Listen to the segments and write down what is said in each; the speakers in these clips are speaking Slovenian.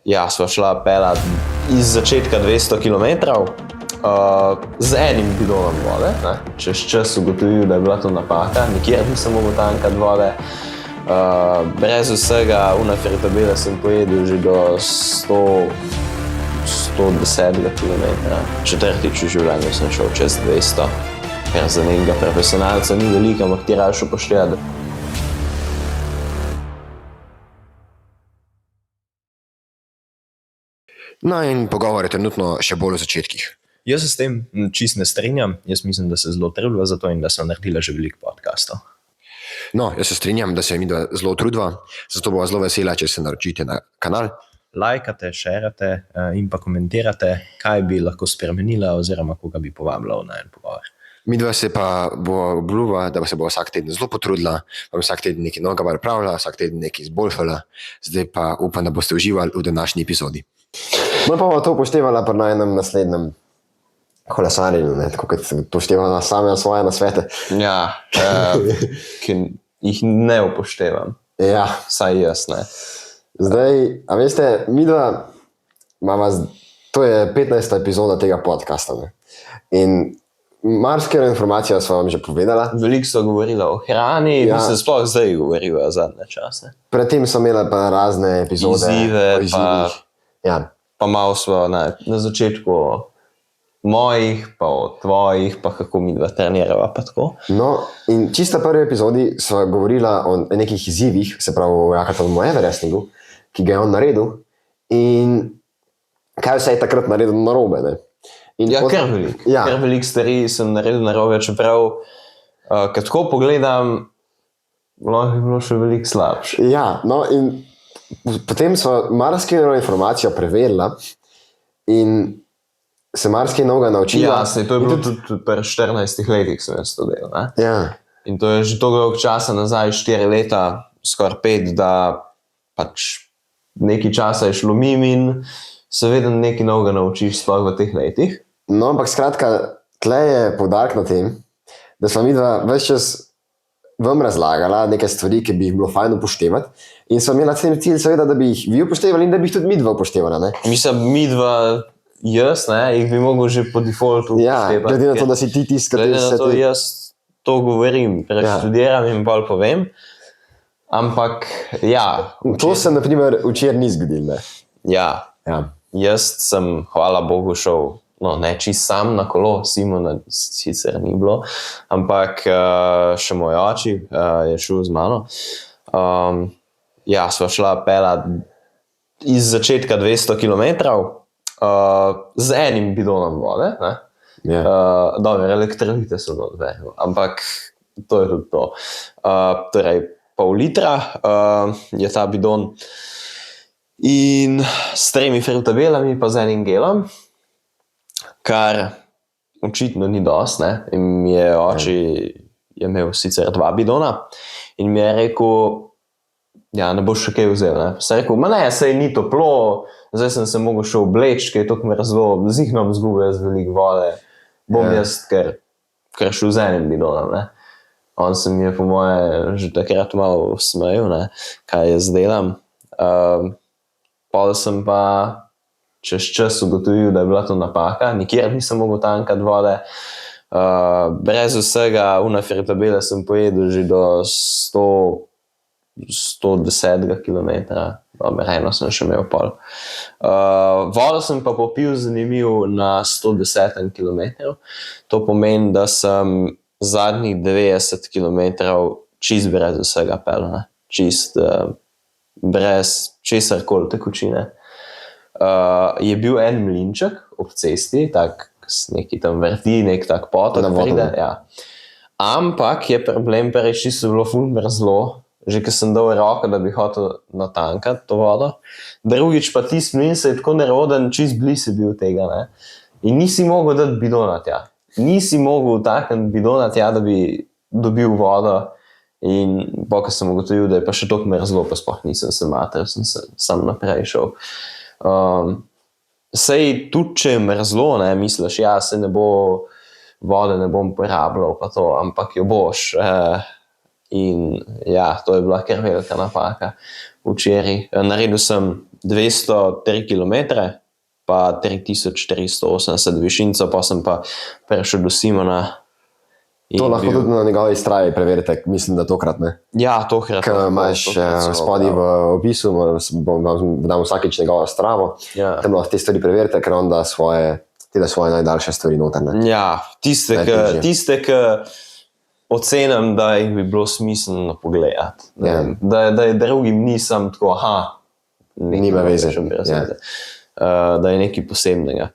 Ja, sva šla pelat iz začetka 200 kilometrov z enim bidonom vode. Ne? Čez čas ugotovil, da je bila to napaka, nikjer nisem mogel tankati vode. Brez vsega unafritabela sem pojedel že do 110 kilometra. Četrtič v življenju sem šel čez 200, ker za nekega profesionalca ni veliko, ampak ti raš upoštevati. No in pogovor je trenutno še bolj v začetkih. Jaz se s tem čist ne strinjam. Jaz mislim, da se zelo trudila za to in da sem naredila že veliko podcastov. No, jaz se strinjam, da se midva zelo trudva, zato bova zelo vesela, če se naročite na kanal. Lajkate, šerate in pa komentirate, kaj bi lahko spremenila oziroma koga bi povabila na en pogovor. Midva se pa bo obljuba, da se bo vsak teden zelo potrudila, bom vsak teden nekaj novega pripravila, vsak teden nekaj izboljšala. Zdaj pa upam, da boste uživali v današnji epizodi. No pa bo to upoštevala pri enem naslednjem kolesarjenju, tako kot sem upoštevala same svoje nasvete. Ja, ki jih ne upoštevam. Ja. Saj jaz ne. Zdaj, a veste, midva to je 15. epizoda tega podcasta. Ne? In marsikero informacijo sva vam že povedala. Veliko so govorila o hrani, ja. Mislim, sploh zdaj govorijo zadnje čase. Predtem so imela pa razne epizode. Izzive, pa malo sva na začetku mojih, pa o tvojih, pa kako midva trenirava, pa tako. No, in čisto prvi epizodi sva govorila o nekih izzivih, se pravi o Jakatovom Everestingu, ki ga je on naredil in kaj vse je takrat naredil narobe, ne? Kar veliko stvari sem naredil narobe, čeprav, kad tako pogledam, lahko je bilo še veliko slabše. Ja, no in potem sva marsikaj informacijo preverila in se marsikaj novega naučila. Ja, to je bilo tudi pri 14 letih sem jaz to delal. Ne? Ja. In to je že dolgo časa nazaj, 4 leta, skoraj 5, da pač nekaj časa je šlo mimo in se vedno nekaj novega naučiš sploh v teh letih. No, ampak skratka, tle je poudarek na tem, da sva midva ves čas vam razlagala neke stvari, ki bi jih bilo fajn upoštevati in sva imela cilj seveda, da bi jih vi upoštevali in da bi jih tudi midva upoštevala. Ne? Mislim, midva, jaz, ne, jih bi mogel že po defaultu upoštevati. Ja, glede na to, da si ti tisti, glede na to, jaz to govorim, preštudiram in bolj povem, ampak ja. To se na primer včeraj ni zgodilo. Ja. Jaz sem, hvala Bogu, šel, no ne čist sam na kolo, Simona sicer ni bilo, ampak še moj oči je šel z mano. Ja, sva šla pelat iz začetka 200 kilometrov z enim bidonom vode, ne? Dobro, elektrolite so odveril, ampak to je tudi to. Torej, pol litra je ta bidon in s 3 frutabelami pa z enim gelom, kar očitno ni dost, ne? In mi je oči je imel sicer 2 bidona in mi je rekel, ja, ne boš še kaj vzel, ne? Sem rekel, ma ne, sej ni toplo, zdaj sem se mogel še obleči, kaj je tako mrzlo, zihnom zgube z veliko vode, bom jaz kar šel z enim bidonom, ne? On se mi je po moje že takrat malo smejil, ne? Kaj jaz delam. Pol sem pa čez čas ugotovil, da je bila to napaka, nikjer nisem mogel tankati vode. Brez vsega unafritabela sem pojedel že do 110 kilometra, eno sem še imel pol. Vodo sem pa popil zanimiv na 110 kilometrov, to pomeni, da sem zadnjih 90 kilometrov čist brez vsega pel, ne? Čist brez česarkoli tekočine. Je bil en mlinček ob cesti, tak neki tam vrti, nek tak potok pride. Ja. Ampak je problem, prvič čisto bilo ful mrzlo, že ko sem dal roko, da bi hotel natankati to vodo. Drugič pa tisti mlin se je tako neroden, čist blizu bil tega, ne? In nisi mogel dati bidona tja. Nisi mogel takniti bidona tja, da bi dobil vodo. In ko sem ugotovil, da je pa še toliko mrzlo, pa sploh nisem se matril, sem se sam naprej šel. Sej tudi, če je mrzlo, ne, misliš, ja, se ne bo vode, ne bom porabljal pa to, ampak jo boš. In ja, to je bila kar velika napaka. včeraj. Naredil sem 203 km, pa 3480 višinco, pa sem pa prišel do Simona. To lahko tudi na njegovi straji preverite, mislim, da tokrat ne. Ja, tokrat. Ker imaš spodaj v opisu, dam vsakeč njegovo stravo, Ja. tam lahko te stvari preverite, ker on da svoje najdaljše stvari noter. Ne? Ja, Najtežje. tiste, ki ocenim, da jih bi bilo smiselno pogledati. Ja. Da je drugim nisem tako, Nima veze. Ja. Da je nekaj posebnega.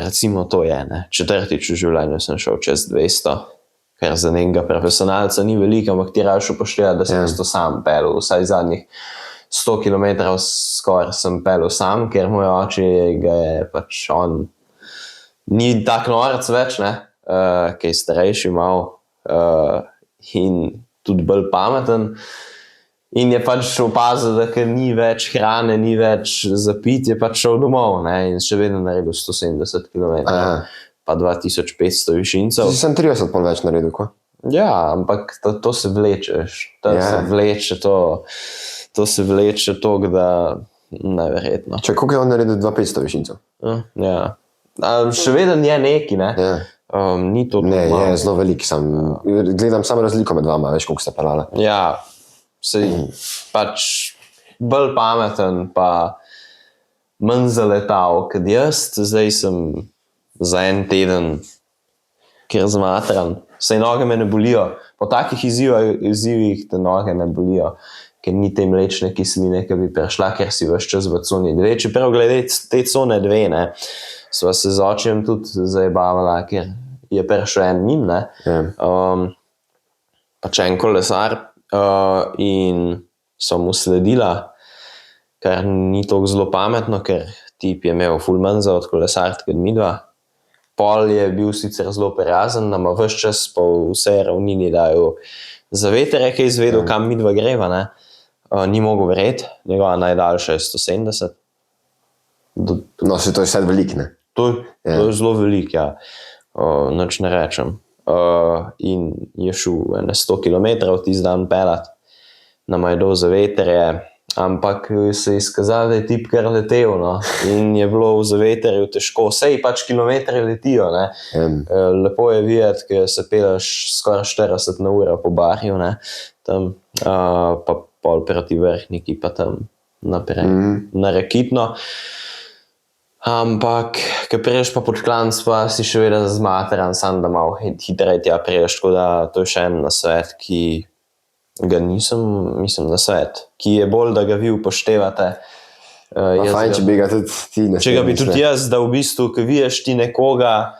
Recimo to je, ne. Četrtič v življenju sem šel čez 200, ker za nekega profesionalca ni veliko, ampak ti raš upoštevati, da sem to sam pelil. Vsaj zadnjih 100 km skoraj sem pelil sam, ker moj oči ga je pač on ni tak norec več, ne, ki je starejši malo in tudi bolj pameten. In je pač opazil, da ker ni več hrane, ni več za piti, je pač šel domov, ne, in še vedno naredil 170 km, pa 2500 višincev. Si sem 30 pol več naredil, ko? Ja, ampak to se vleče, to se vleče toliko, da neverjetno. Če koliko je on naredil 2500 višincev? Ja. Še vedno je neki, ne? Ja. Ni to Ne, malo. je zelo velik, gledam samo razliko med vama, veš, koliko ste pelala. Ja, sej pač bolj pameten, pa manj zaletal, kot jaz. Zdaj sem za en teden, ker zmatran. Sej noge me ne bolijo. Po takih izzivih te noge ne bolijo, ker ni te mlečne kisline, ki bi prišla, ker si ves čas v coni 2. Čeprav glede te cone 2, ne, sva se z očem tudi zajebavala, ker je prišel en njim, ne. Pač en kolesar in so mu sledila, kar ni toliko zelo pametno, ker tip je imel ful manj za od kolesart kot midva. Pol je bil sicer zelo prijazen, nama ves čas po vsej ravnini daju za veter, je izvedel, kam midva greva, ne. Ni mogel verjeti, njegova najdaljša je 170. No, se to je vse velik, ne? To je zelo velik, ja. Nič ne rečem. In je šel 100 km tisti dan pelat. Nama je dal za veterje, ampak se je izkazalo, da je tip kar letel, no. In je bilo v zaveterju težko. Sej pač kilometri letijo, ne. Lepo je videti, ker se peleš skoraj 40 na uro po barju, ne. Tam, pa pol proti Vrhniki, pa tam naprej na Rakitno. Ampak, ko priješ pa pod klanc, pa si še vedno zmatran, sam da malo hitreje tja priješ, tako da to je še en nasvet, ki ga nasvet, ki je bolj, da ga vi upoštevate. Fajn, če bi ga tudi ti ne. Če ga bi tudi jaz, da v bistvu, ko vidiš ti nekoga,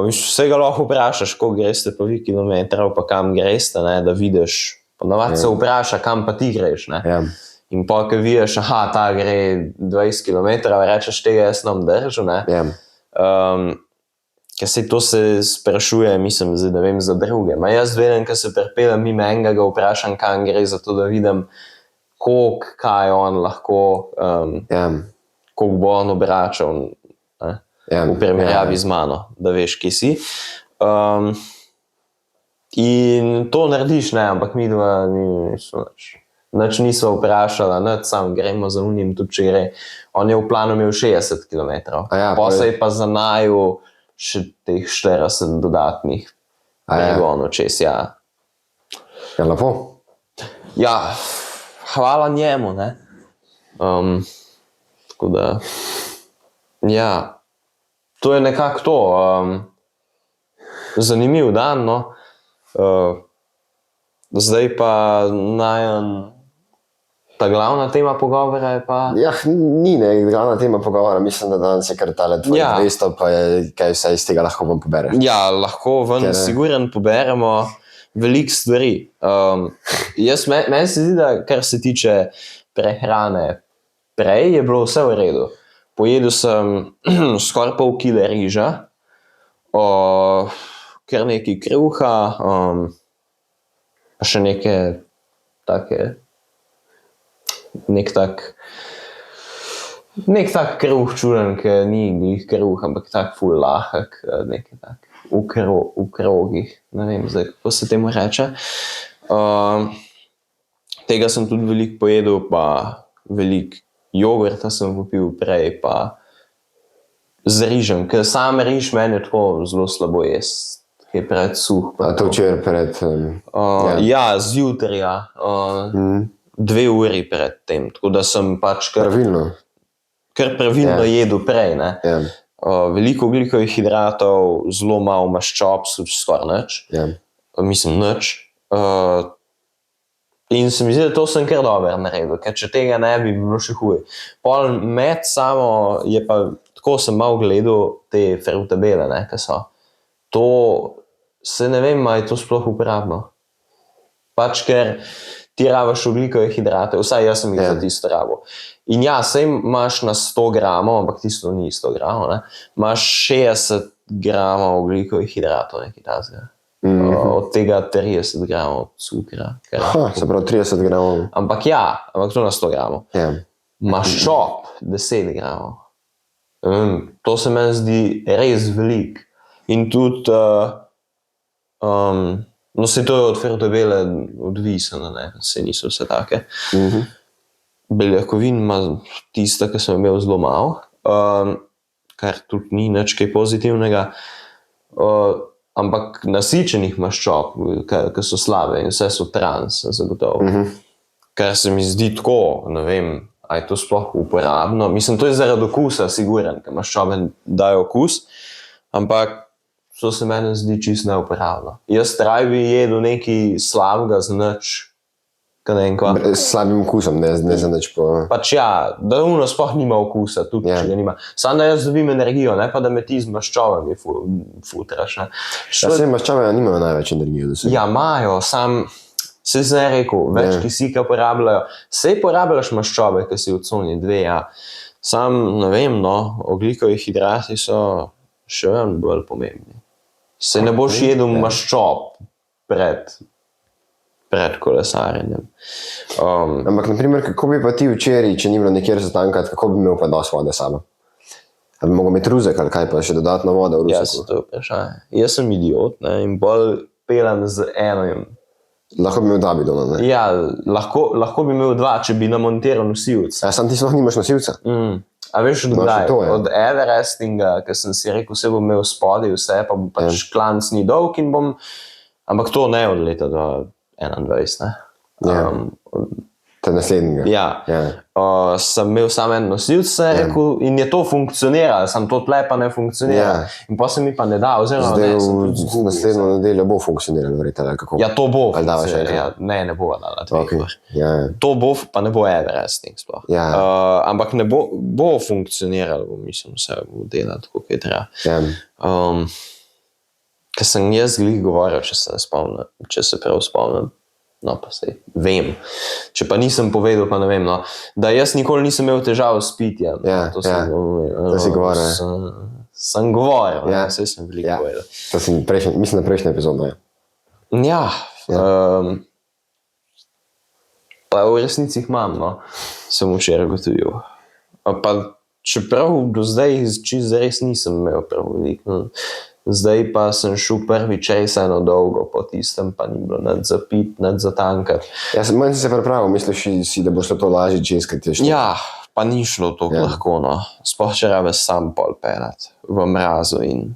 vse ga lahko vprašaš, koliko greste pa vi kilometrov, pa kam greste, ne, da vidiš, ponavadi se vpraša, kam pa ti greš, ne. Ja. In pa, ko vidiš, ta gre 20 km, rečeš, tega jaz nam držu, ne. Ja. Ker se to se sprašuje, mislim, zdaj, da vem za druge. Jaz vedem, ko se pripeljem mimo enega, ga vprašam, kam gre, zato da vidim, kaj on lahko, koliko bo on obračal, ne, v primerjavi z mano, da veš, kje si. In to narediš, ne, ampak mi dva nič nisva vprašala, nič, sam gremo za unim, tudi če gre. On je v planu imel 60 km. Pa se je pa zanajal še teh 40 dodatnih pregonov čez, ja. Ja, lepo. Ja, hvala njemu, ne. Tako da, ja, to je nekako to. Zanimiv dan, no. Zdaj pa ta glavna tema pogovora je pa... Ja, ni ne, glavna tema pogovora, mislim, da danes je kar tale tvoj 200, pa je kaj vse iz tega lahko ven pobereš. Ja, lahko ven siguren poberemo veliko stvari. Meni se zdi, da kar se tiče prehrane, prej je bilo vse v redu. Pojedel sem skoraj pol kile riža, kar nekaj kruha, pa še neke take, nek tak kruh čuden, ki ni glih kruh, ampak tak ful lahek, nekaj tak v krogih, ne vem zdaj, kako se temu reče. tega sem tudi veliko pojedel, pa veliko jogurta sem popil prej, pa z rižem, ker sam riž meni je tako zelo slabo jesti, ki je predsuh. A to včeraj pred... Ja, zjutraj, 2 uri pred tem, tako da sem pač kar pravilno jedel prej. Ne? Veliko ogljikovih hidratov, zelo malo maščob, skoraj nič. Mislim, nič. In se mi zdi, da to sem kar dobro naredil, ker če tega ne bi bilo še huje. Pol med samo je pa, tako sem malo gledal te frutabele, ne, ki so. To se ne vem, ali je to sploh uporabno. Pač ker ti rabiš ogljikove hidrate, vsaj jaz sem jih za tisto rabil. In ja, sej imaš na 100 gramov, ampak tisto ni 100 gramov, ne, imaš 60 gramov ogljikovih hidratov, nekaj tasega. Od tega 30 gramov cukra. Se pravi 30 gramov. Ampak to na 100 gramov. Maščob 10 gramov. To se meni zdi res veliko. In tudi, no se to je od frutabele odvisno, ne, se niso vse take. Beljakovin ima tista, ki sem imel zelo malo, kar tudi ni nič kaj pozitivnega. Ampak nasičenih maščob, ki so slabe in vse so trans, zagotovo. Kar se mi zdi tako, ne vem, a je to sploh uporabno. Mislim, to je zaradi okusa, siguren, ker maščobe dajo okus, ampak to se meni zdi čisto neuporabno. Jaz raje bi jedel nekaj slabega z nič, kaj ne vem kva. S slabim okusom, ne za nič po... Pač da sploh nima okusa, tudi če ga nima. Samo da jaz dobim energijo, ne pa da me ti z maščobami futraš. Vse maščobe nimajo največ energije. Ja, imajo, sam, se sem rekel, več kisika porabljajo. Sej porabljaš maščobe, ki si v coni 2, Sam, ne vem, ogljikovi hidrati so še vedno bolj pomembni. Se ne boš jedel maščob pred kolesarjenjem. Ampak, naprimer, kako bi pa ti včeraj, če ni bilo nikjer za tankati, kako bi imel pa dosti vode sabo? A bi mogel imeti ruzek ali kaj, pa še dodatno voda v ruzeku? To je vprašanje. Jaz sem idiot, ne, in bolj pelem z enim. Lahko bi imel 2 bidona, ne? Ja, lahko bi imel 2, če bi namontiral nosilc. Sam ti sploh nimaš nosilca? A veš od kdaj? Od Everestinga, ker sem si rekel, vse bom imel spodaj, vse, pa pač klanc ni dolg in bom... Ampak to ne od leta do 21, ne? Te naslednjega. Sem imel samo en nosilc, se rekel, in je to funkcioniralo, samo to tle pa ne funkcionira. In pa se mi pa ne da, oziroma zdaj v naslednjo nedeljo bo funkcioniralo, verjetno, ali kako? Ja, to bo funkcioniralo. Ne bo dala. To bo, pa ne bo Everesting sploh. Ampak ne bo funkcioniralo, mislim, vse bo delati, tako kaj treba. Ker sem jaz glih govoril, če se prav spomnim. No, pa sej, vem. Če pa nisem povedal, pa ne vem, da jaz nikoli nisem imel težav s pitjem. To si govoril. Sem govoril, sej sem veliko povedal. To si mislim, na prejšnjo epizodo, Ja. Pa v resnici jih imam, sem včeraj gotovil. Pa čeprav do zdaj čisto res nisem imel prav veliko. Zdaj pa sem šel prvič res eno dolgo po tistem, pa ni bilo nič za pit, nič za tankat. Manj si se pripravil, misliš si, da bo šlo to lažje čez, Ja, pa ni šlo toliko lahko, Sploh če rabiš sam pol pelat v mrazu in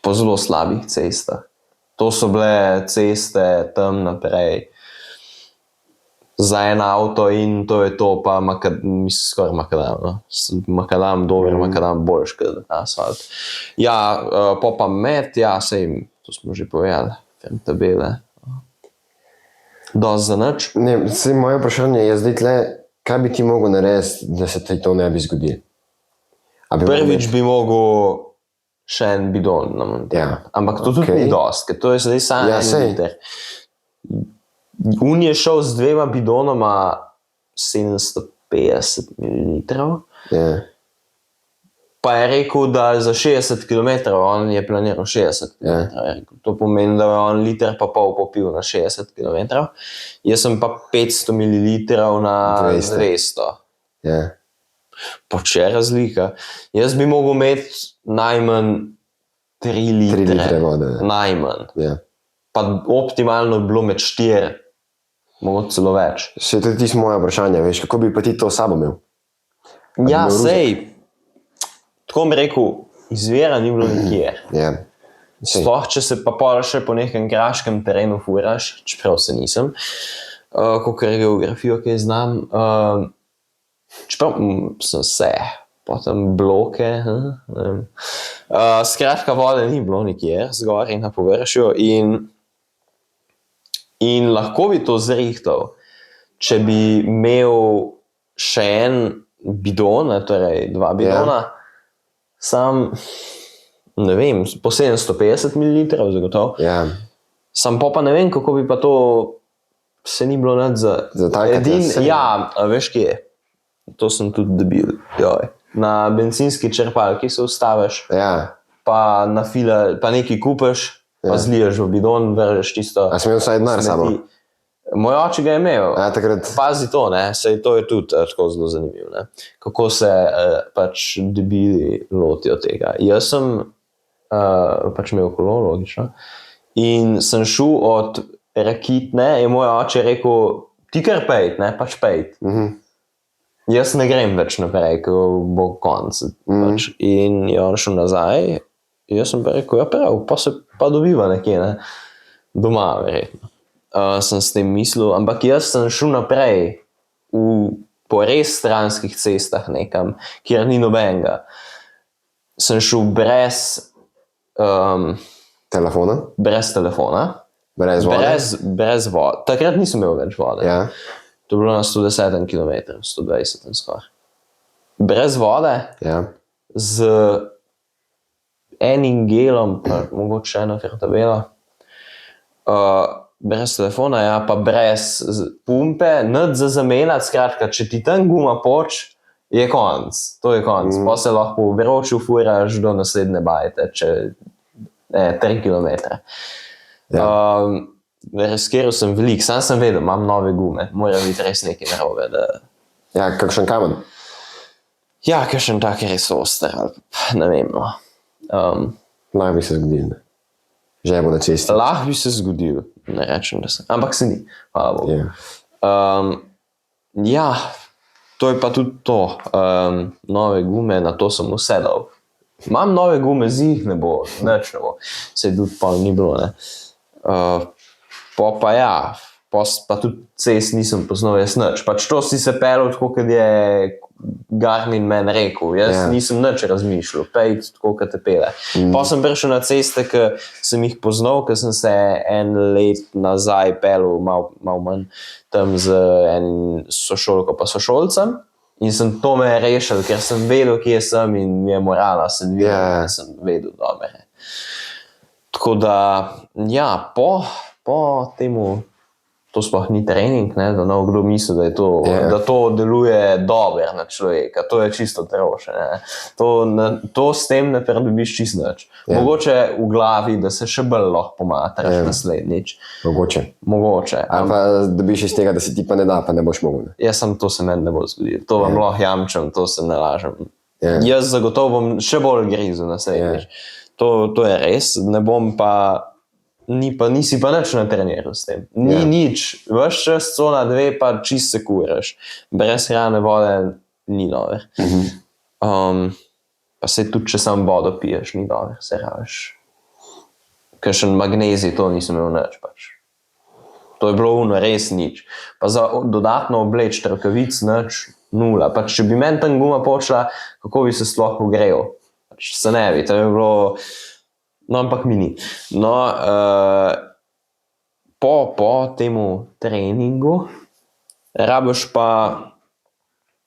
po zelo slabih cestah. To so bile ceste tam naprej za en avto in to je to, pa skoraj makadam, Makadam, dober makadam, boljš kot asfalt. Pa med, sej, to smo že povedali, frutabele. Dosti za nič. Sej moje vprašanje je zdaj tle, kaj bi ti mogel narediti, da se ti to ne bi zgodilo? Prvič bi mogel še en bidon namontirati. Ampak to tudi ni dosti, ker to je zdaj samo en liter. Un je šel z 2 bidonoma 750 ml. Pa je rekel, da za 60 km, on je planiral 60 km. To pomeni, da je on liter pa pol popil na 60 km. Jaz sem pa 500 ml na 200. Pa če je razlika. Jaz bi mogel imeti najmanj 3 litre vode. Najmanj. Pa optimalno bi bilo med 4. mogoče celo več. Še to je tisto moje vprašanje, veš, kako bi pa ti to sabo imel? Ja, imel sej, tako bi rekel, izvira ni bilo nikjer. Ja. Sploh, če se pa pol še po nekem kraškem terenu furaš, čeprav se nisem, kakor geografijo, ki je znam, čeprav sem se, potem bloke, skratka vode ni bilo nikjer, zgoraj na površju in lahko bi to zrihtal, če bi imel še en bidon, torej 2 bidona, sam, ne vem, po 750 ml zagotovo. Ja. Sam pa ne vem, kako bi pa to se ni bilo nad za takrat, ja, a veš kje? To sem tudi debil. Joj. Na bencinski črpalki se ustaviš, Ja. pa na fila, pa nekaj kupiš, pa zliješ v bidon, vržeš tisto. A si imel vsaj denar sabo? Moj oče ga je imel. Ja, takrat. Pazi to, ne, sej to je tudi tako zelo zanimivo, ne. Kako se pač debili lotijo tega. Jaz sem pač imel kolo, logično, in sem šel od Rakitne, je moj oče rekel, ti kar pejt, ne, pač pejt. Jaz ne grem več naprej, ko bo konc. Pač. In je on šel nazaj, jaz sem pa rekel, ja prav, pa se pa dobiva nekje, ne, doma verjetno. Sem s tem mislil, ampak jaz sem šel naprej po res stranskih cestah nekam, kjer ni nobenega. Sem šel brez Telefona? brez telefona, Brez vode? brez vode. Takrat nisem imel več vode. Ja. To je bilo na 110 km, 120 skoraj. Brez vode, Ja. z enim gelom, pa mogoče eno fertabelo, brez telefona, ja, pa brez pumpe, nič za zamenjati, skratka, če ti tam guma poč, je konc, to je konc. Pa se lahko v vroču furaš do naslednje bajte, če 3 km. Riskiral sem veliko, sam sem vedel, imam nove gume, mora biti res nekaj narobe, da... Ja, kakšen kamen? Ja, kakšen tak res oster, ali ne vem, no. Lahko bi se zgodil. Žebo na cesti. Lahko bi se zgodil, ne rečem, da se, ampak se ni, hvala Bogu. Ja. Ja, to je pa tudi to, nove gume, na to sem usedal. Imam nove gume, zih ne bo, nič ne bo, sej tudi pa ni bilo, ne. Pa ja, pa tudi cest nisem poznal jaz nič, pač to si se pelil tako, kot je Garmin meni rekel, jaz nisem nič razmišljal, pejt tako, kot te pele. Pa sem prišel na ceste, ki sem jih poznal, ker sem se en let nazaj pelil, malo manj, tam z enim sošolko pa sošolcem in sem to me rešil, ker sem vedel, kje sem in mi je morala, sem vedel dobre. Tako da, ja, po temu, to sploh ni trening, ne, da ne kdo misli, da je to, da to deluje dobro na človeka, to je čisto troše, ne. To s tem ne pridobiš čisto nič. Mogoče v glavi, da se še bolj lahko pomatraš naslednjič. Mogoče. Ali pa dobiš iz tega, da se ti pa ne da, pa ne boš mogel. Jaz sem, to se meni ne bo zgodilo, to vam lahko jamčem, to se ne lažem. Jaz zagotovo bom še bolj grizel naslednjič. To je res, ne bom pa... Nisi pa nič natreniral s tem. Ni nič. Ves čas cona 2 pa čist se kuraš. Brez hrane, vode ni dober. Pa se tudi, če sam vodo piješ, ni dober, se rabiš. Kakšen magnezij, to nisem imel nič pač. To je bilo res nič. Pa za dodatno obleč rokavic nič, nula. Pač če bi meni tam guma počela, kako bi se sploh ogrel? Pač se ne bi, to je bilo... No, ampak mi ni. No, po temu treningu rabiš pa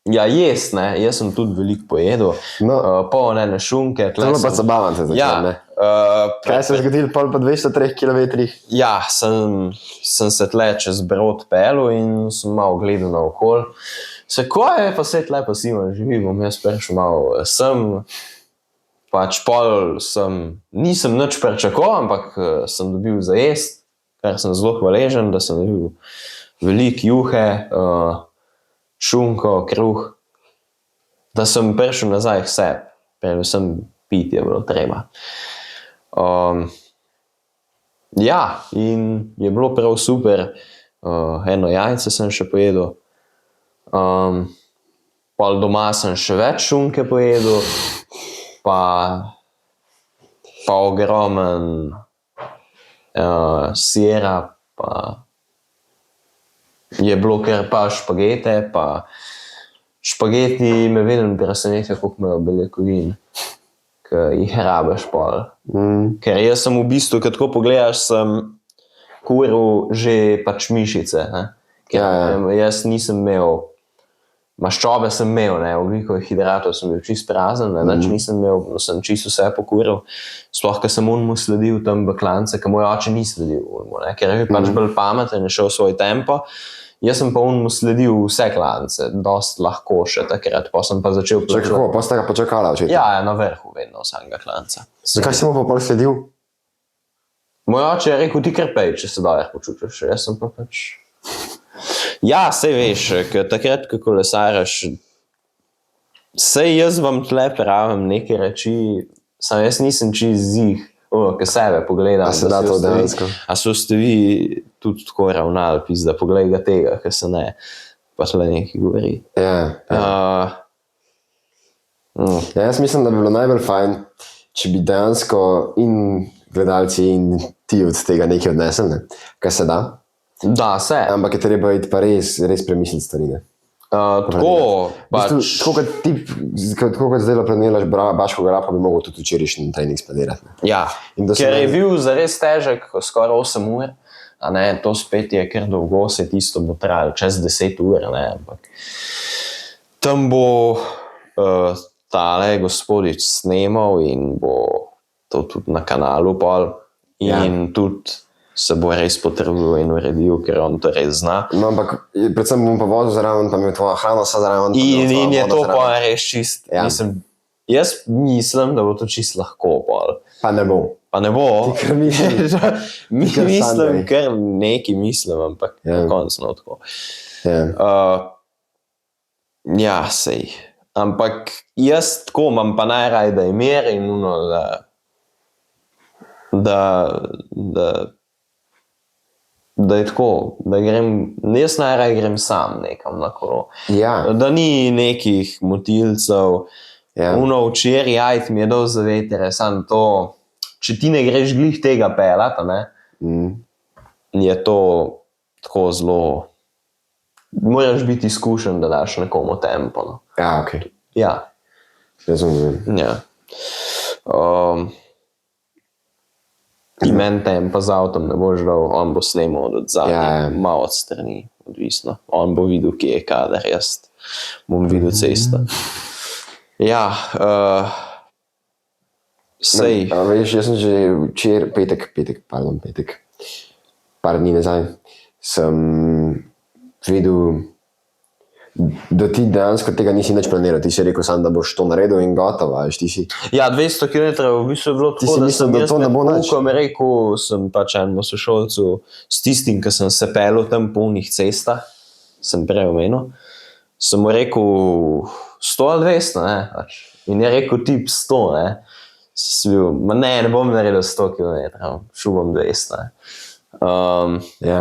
jest, ne, jaz sem tudi veliko pojedel, poln ene šunke. To je pa zabavan se začel, ne? Kaj se je zgodilo pol po 203 kilometrih? Ja, sem se tle čez Brod pelil in sem malo gledal naokoli. Se ko je pa se tle pa Simon živi, bom jaz prišel malo sem... Pač pol nisem nič pričakoval, ampak sem dobil za jest, kar sem zelo hvaležen, da sem dobil veliko juhe, šunko, kruh, da sem prišel nazaj k sebi, predvsem piti je bilo treba. Ja, in je bilo prav super, eno jajce sem še pojedel. Pol doma sem še več šunke pojedel, pa ogromen sira, pa je bilo kar pa špagete, pa špageti me vedno presenetijo, koliko imajo beljakovin, ki jih rabiš pol. Ker jaz sem v bistvu, ko tako pogledaš, sem kuril že pač mišice, ne? Ker jaz nisem imel, maščobe sem imel, ne? Ogljikovih hidratov sem bil čist prazen, ne? Nič nisem imel, sem čist vse pokuril. Sploh, ko sem unmu sledil tam v klance, ker moj oče ni sledil unmu, ne? Ker je pač bolj pameten, je šel svoj tempo. Jaz sem pa unmu sledil vse klance, dost lahko še takrat, pa sem pa začel... Čakaj, kako, pa ste ga počakala očeta? Ja, na vrhu vedno vsakega klanca. Zakaj si mu pa pol sledil? Moj oče je rekel, ti kar pej, če se dobro počutiš, jaz sem pa pač... Ja, sej veš, ker takrat, ko kolesaraš, sej jaz vam tle pravim neke reči, sam jaz nisem čist zih, ko sebe pogledam. A se da to dejansko? A so ste vi tudi tako ravnali, pizda, poglej ga tega, ker se ne, pa tle nekaj govori. Jaz mislim, da bi bilo najbolj fajn, če bi dejansko in gledalci in ti od tega nekaj odnesel, ne? Kaj se da? Da, se. Ampak je treba iti pa res premisliti stvari, ne? Tako, pač... Tako kot zdaj planiraš Baško gora, pa bi mogel tudi včerajšnji trening splanirati. Ja, ker je bil zares težek, skoraj 8 ur, a ne, to spet je kar dolgo, se tisto bo trajalo čez 10 ur, ne, ampak tam bo tale gospodič snemal in bo to tudi na kanalu pol in tudi se bo res potrudil in uredil, ker on to res zna. No, ampak predvsem bom pa vozil zraven, pa mi tvoja hrana vsa zraven. In je to pa res čist, jaz mislim, da bo to čist lahko pol. Pa ne bo. Pa ne bo. Ti kar misliš. Mislim, ker nekaj mislim, ampak na koncu tako. Ja, sej. Ampak jaz tako imam pa najraj, da je mer in da je tako, da grem, jaz najraj grem sam nekam na kolo. Da ni nekih motilcev. Včeraj jajt mi je dol za vetere, samo to, če ti ne greš glih tega pelata, ne, je to tako zelo, moraš biti izkušen, da daš nekomu tempo. No. Ja, okej. Ja. Razumem. Ja. Ti meni tempa z avtom ne boš dal, on bo snemal od zadnje, malo od strani, odvisno. On bo videl, kje je kader, jaz bom videl cesta. Ja, sej. Veš, jaz sem že petek, par dni nazaj, sem videl, da ti dejansko tega nisi nič planiral. Ti si rekel sam, da boš to naredil in gotovo, veš, ti si... Ja, 200 km v bistvu je bilo tako, da sem jaz rekel, sem pač enemu sošolcu s tistim, ki sem se pelil tam po unih cestah, sem prej omenil, sem mu rekel 100 ali 200, ne, pač. In je rekel tip 100, ne. Sem bil, ne bom naredil 100 km, šel bom 200, ne.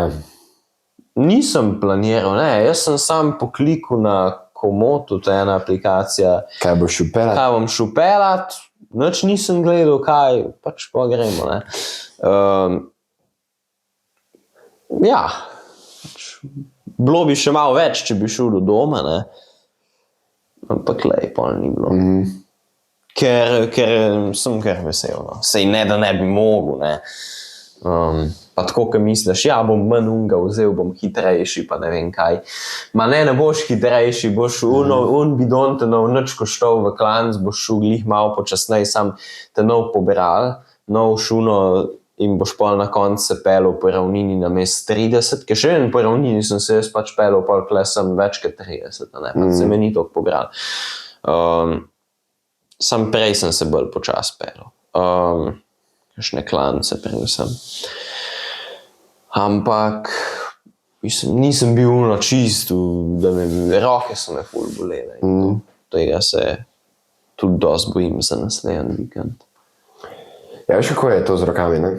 Nisem planiral, ne, jaz sem sam poklikal na Komotu, to je ena aplikacija. Kaj boš šel pelat? Kaj bom šel pelat, nič nisem gledal, kaj, pač pa gremo, ne. Ja, bilo bi še malo več, če bi šel do doma, ne. Ampak lej, pol ni bilo. Ker sem kar vesel, no. Sej ne, da ne bi mogel, ne. Pa tako, ko misliš, ja, bom manj unga vzel, bom hitrejši, pa ne vem kaj. Ma ne boš hitrejši, boš bidon te nov nič koštal v klanc, boš šel glih malo počasnej, sam te nov pobral, nov šuno in boš pol na konc se pelil po ravnini na mest 30, ker še en po ravnini sem se jaz pač pelil, pol kle sem več kot 30, ne, pa se me ni toliko pobral. Sam prej sem se bolj počas pelil. Kakšne klance predvsem. Ampak nisem bil čist, da roke so me ful bolele. Tega se tudi dosti bojim za naslednji vikend. Ja, veš, kako je to z rokami, ne?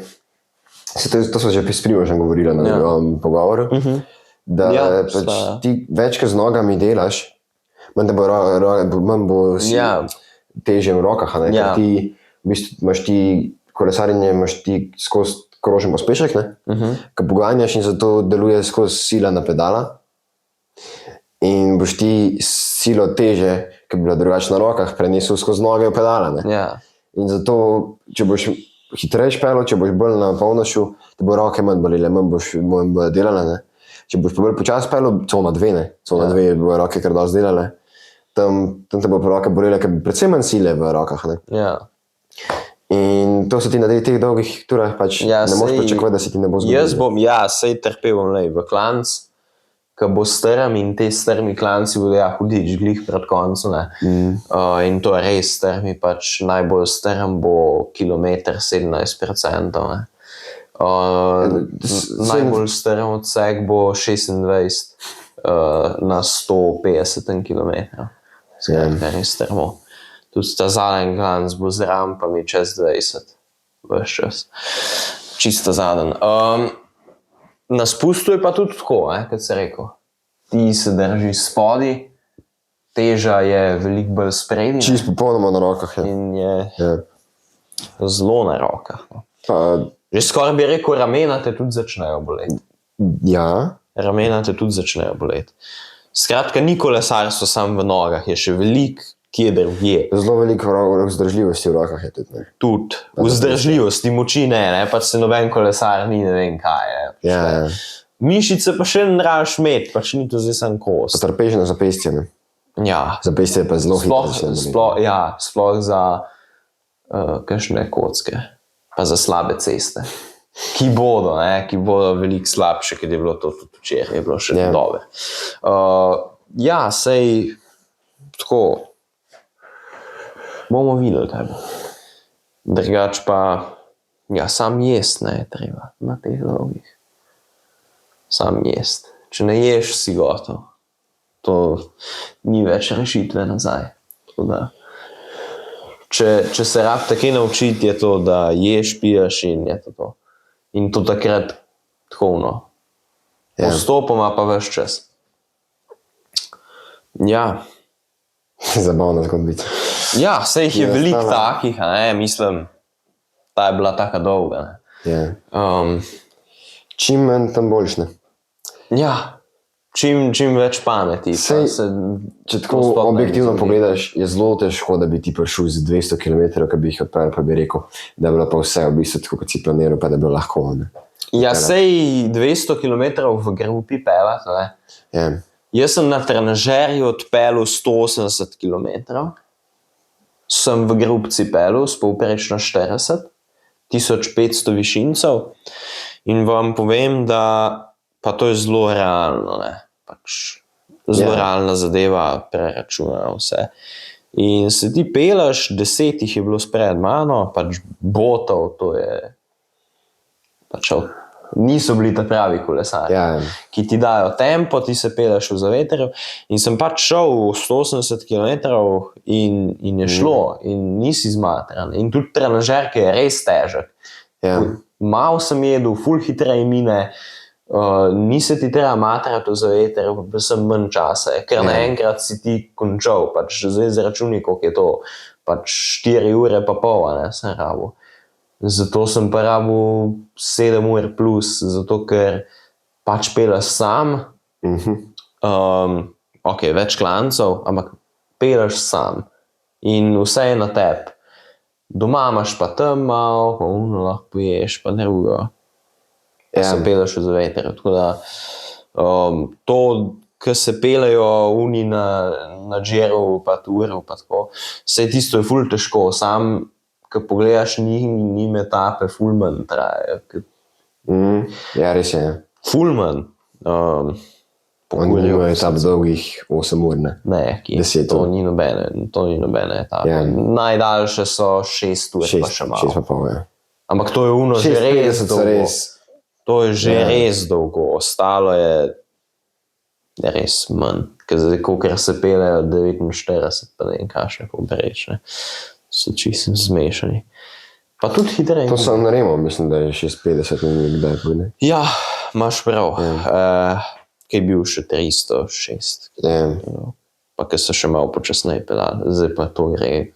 To so že pri Primožem govorili na pogovoru. da pač ti več, ko z nogami delaš, manj bo si težje v rokah, ne? Ker ti, v bistvu, imaš ti kolesarjenje, imaš ti skozi krožen pospešek, ne? Ko poganjaš in zato deluje skozi sila na pedala in boš ti silo teže, ker bi bila drugače na rokah, prenesel skozi noge v pedala, ne? In zato, če boš hitrejš pelil, če boš bolj na polnošu, te bo roke manj bolele, manj boš delala, ne? Če boš pa bolj počas pelil, cona 2, ne? Cona 2 bo roke kar dosti delale. Tam te bo pa roke bolele, ker bi predvsem manj sile v rokah, ne? In to se ti na teh dolgih turah pač ne moreš pričakovati, da se ti ne bo zgodilo. Jaz bom, sej trpel bom v klanc, ko bo strm in te strmi klanci bodo hudič glih pred koncem, ne. In to je res strmi, pač najbolj strm bo kilometer 17%, ne. Najbolj strm odsek bo 26 na 150 kilometrov. Skratka, res strmo. Tudi ta zadnji klanc bo z rampami čez 20, ves čas. Čisto zadnji. Na spustu je pa tudi tako, kot si rekel. Ti se držiš spodi, teža je veliko bolj sprednja. Čisto popolnoma na rokah, In je zelo na rokah. Že skoraj bi rekel, ramena te tudi začnejo boleti. Ramena te tudi začnejo boleti. Skratka, ni kolesarstvo samo v nogah, je še veliko kje drugje. Zelo veliko vzdržljivosti v rokah je tudi, ne? Tudi. Vzdržljivosti, moči ne, pač se noben kolesar ni ne vem kaj. Mišice pa še ne rabiš imeti, pač ni to zdaj sam kost. Pa trpež na zapestje, ne? Zapestje je pa zelo hitro. Sploh za kakšne kocke, pa za slabe ceste. Ki bodo veliko slabše, ker je bilo to tudi včeraj, je bilo še dobe. Sej tako, bomo videli, kaj bo. Drugač pa, sam jest ne je treba na teh dolgih. Sam jest. Če ne ješ, si gotov. To ni več rešitve nazaj. Če se rab tako naučiti, je to, da ješ, piješ in je to. In to takrat tako, postopoma pa ves čas. Zabavna zgodbica. Sej jih je veliko takih, mislim, ta je bila taka dolga, ne. Čim manj tam boljš, ne? Čim več pameti. Če tako objektivno pogledaš, je zelo težko, da bi ti prišel z 200 km, ki bi jih odpravil, pa bi rekel, da je bilo pa vse v bistvu tako, kot si planiral, pa da je bilo lahko, ne? Sej 200 km v grupi pelat, ne? Jaz sem na trenažerju odpelil 180 km, sem v grupci pelil s povprečno 40, 1500 višincev in vam povem, da pa to je zelo realno, ne. Pač zelo realna zadeva, preračuna vse. In se ti pelaš, 10 jih je bilo spred mano, pač botov, to je pač niso bili ta pravi kolesari, ki ti dajo tempo, ti se pelaš v zavetrju in sem pač šel 180 km in je šlo in nisi zmatran. In tudi trenažer, ki je res težek. Malo sem jedel, ful hitreje mine, nisi ti treba matrati v zavetrju, pa sem manj časa, ker naenkrat si ti končal, pač zdaj zračuni, koliko je to, pač 4 ure pa pol, ne, sem rabil. Zato sem pa rabil 7 ur plus, zato ker pač pelaš sam, več klancov, ampak pelaš sam in vse je na tebi. Doma imaš pa tam malo, pa lahko poješ, pa drugo. Se pelaš v zavetrju, tako da to, ko se pelejo uni na džeru, pa turu, pa tako, vse tisto je ful težko, sam ko pogledaš njim etape, ful manj trajajo. Res je. Ful manj. Oni imajo etap dolgih 8 ur, ne? Ne, to ni nobene etape. Najdaljše so 6 ur, pa še malo. 6 pa pol, Ampak to je že res dolgo. To je že res dolgo. Ostalo je res manj. Kolikor se pelejo 49, pa ne vem kakšne povprečne. So čisto zmešani. Pa tudi hitreje. To sem naredil, mislim, da je 650 in kdaj pojne. Imaš prav. ki je bil še 306. Ja. Pa ki so še malo počasneje pelali, zdaj pa to gre.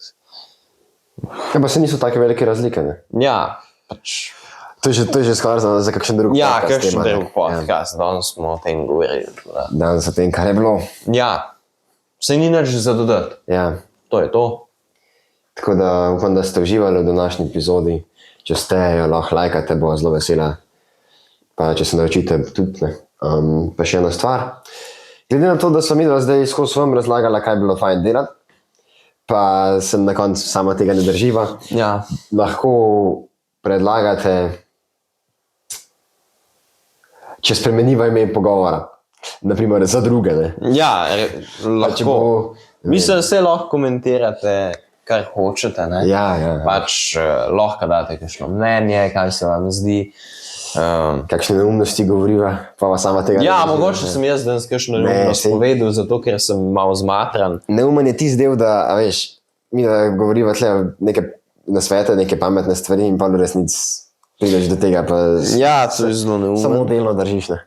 Ja, pa se niso take velike razlike, ne? Ja, pač. To je že skoraj za kakšen drug Ja, podcast. kakšen tema, ne. drug podcast, danes smo o tem govorili. Ja. Danes o tem, kar je bilo. Ja, se ni nič za dodati. Ja. To je to. Tako da upam, da ste uživali v današnji epizodi. Če ste, jo lahko lajkate, bo zelo vesela. Pa če se naučite tudi, ne. Pa še ena stvar. Glede na to, da sem videla zdaj skozi vam razlagala, kaj je bilo fajn delati, pa sem na koncu sama tega ne drživa, Ja, lahko predlagate, če spremeniva ime pogovora. Naprimer za druge, ne. ja Pa če bo, lahko. Mislim, da se lahko komentirate, kar hočete, ne? Ja, ja. Pač lahko date kakšno mnenje, kaj se vam zdi. Kakšne neumnosti govoriva, pa vas sama tega Ja, ne drživa, mogoče ne. sem jaz danes kakšno Ne, neumnost saj- povedal, zato ker sem malo zmatran. Neumen je tisti del, da, a veš, mi da govoriva tle neke nasvete, neke pametne stvari in pa v resnici prideš do tega, pa Ja, to je zelo neumno. samo delno držiš, ne.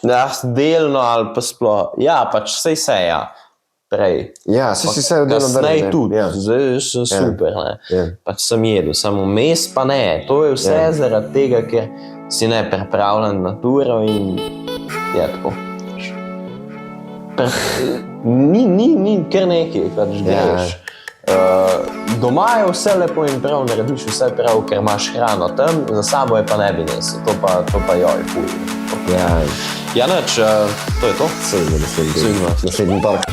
Ja, delno ali pa sploh. Ja, pač sej se, ja. Prej. Ja, si vse delno držiš. Kasnej ne. tudi, Ja. zdaj sem super, ne. Ja. Pač sem jedel, samo mes pa ne. To je vse Ja. zaradi tega, ker si ne pripravljen na turo in je tako. Ni kar nekaj, pač greš. Doma je vse lepo in prav, narediš vse prav, ker imaš hrano tam, za sabo je pa ne bi nesel, to pa joj, fuj. Ja, Ja, nič, to je to. se vidimo naslednji Se vidimo. torek.